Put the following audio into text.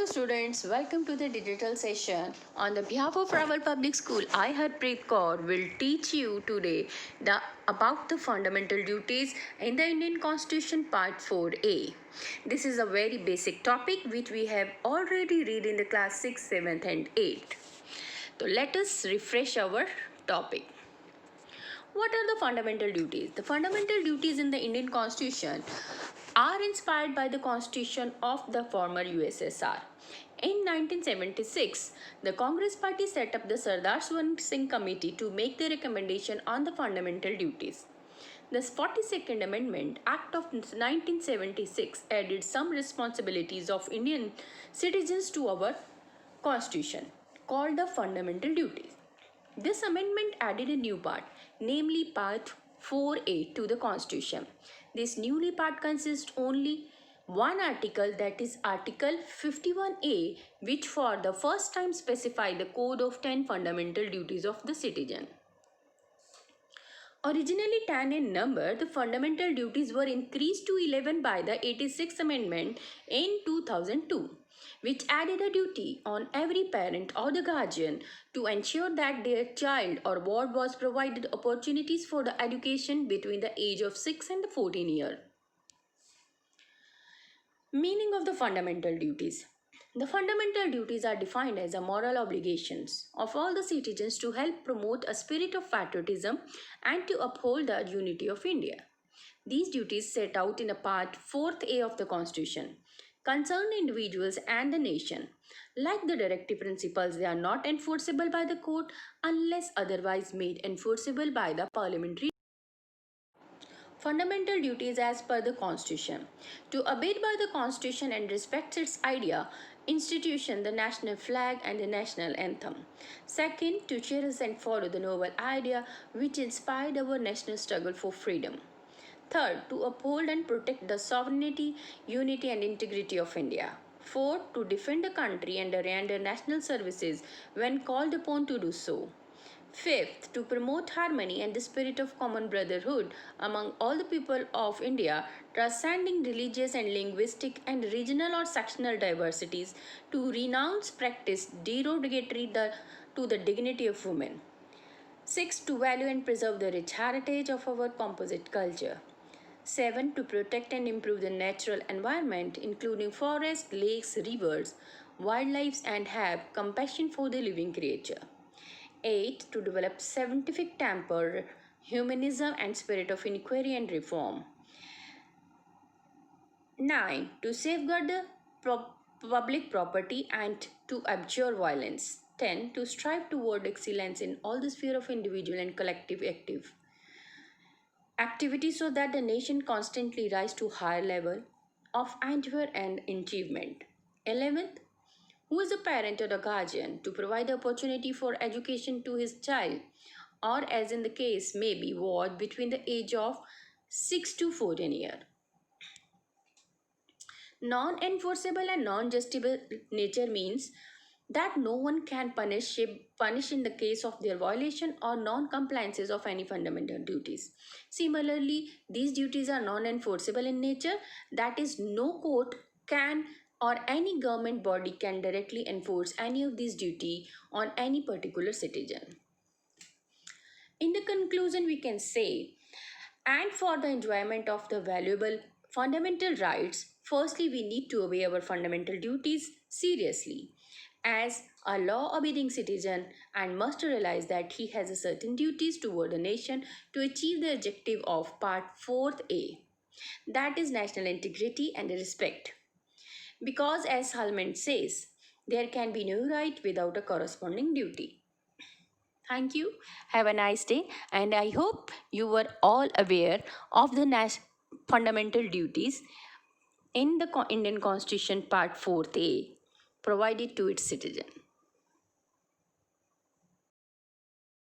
Hello students, welcome to the digital session. On the behalf of Raval Public School, I Harpreet Kaur will teach you today about the fundamental duties in the Indian Constitution Part 4A. This is a very basic topic which we have already read in the class 6, 7th and 8th. So let us refresh our topic. What are the fundamental duties? The fundamental duties in the Indian Constitution are inspired by the Constitution of the former USSR. In 1976, the Congress Party set up the Sardar Swaran Singh Committee to make the recommendation on the fundamental duties. The 42nd Amendment Act of 1976 added some responsibilities of Indian citizens to our Constitution, called the fundamental duties. This amendment added a new part, namely Part 4A to the Constitution. This newly part consists only one article, that is Article 51A, which for the first time specify the code of 10 fundamental duties of the citizen. Originally 10 in number, the fundamental duties were increased to 11 by the 86th Amendment in 2002, which added a duty on every parent or the guardian to ensure that their child or ward was provided opportunities for the education between the age of 6 and 14 years. Meaning of the fundamental duties. The fundamental duties are defined as the moral obligations of all the citizens to help promote a spirit of patriotism and to uphold the unity of India. These duties set out in a part 4A of the Constitution concern individuals and the nation. Like the directive principles, they are not enforceable by the court unless otherwise made enforceable by the parliamentary. Fundamental duties as per the Constitution. To abide by the Constitution and respect its idea, institution, the national flag and the national anthem. Second, to cherish and follow the noble idea which inspired our national struggle for freedom. Third, to uphold and protect the sovereignty, unity and integrity of India. Fourth, to defend the country and render national services when called upon to do so. Fifth, to promote harmony and the spirit of common brotherhood among all the people of India, transcending religious and linguistic and regional or sectional diversities, to renounce practice derogatory to the dignity of women. Sixth, to value and preserve the rich heritage of our composite culture. 7. To protect and improve the natural environment, including forests, lakes, rivers, wildlife, and have compassion for the living creature. 8. To develop scientific temper, humanism, and spirit of inquiry and reform. 9. To safeguard the public property and to abjure violence. 10. To strive toward excellence in all the sphere of individual and collective activity so that the nation constantly rise to higher level of endeavor and achievement. 11th, who is a parent or a guardian to provide the opportunity for education to his child, or as in the case may be ward between the age of 6 to 14 years. Non-enforceable and non-justiciable nature means that no one can punish in the case of their violation or non-compliances of any fundamental duties. Similarly, these duties are non-enforceable in nature, that is, no court can or any government body can directly enforce any of these duties on any particular citizen. In the conclusion, we can say, and for the enjoyment of the valuable fundamental rights, firstly, we need to obey our fundamental duties seriously as a law-abiding citizen and must realize that he has a certain duties toward the nation to achieve the objective of Part 4A, that is national integrity and respect. Because as Halman says, there can be no right without a corresponding duty. Thank you. Have a nice day. And I hope you were all aware of the fundamental duties in the Indian Constitution Part 4A provided to its citizen.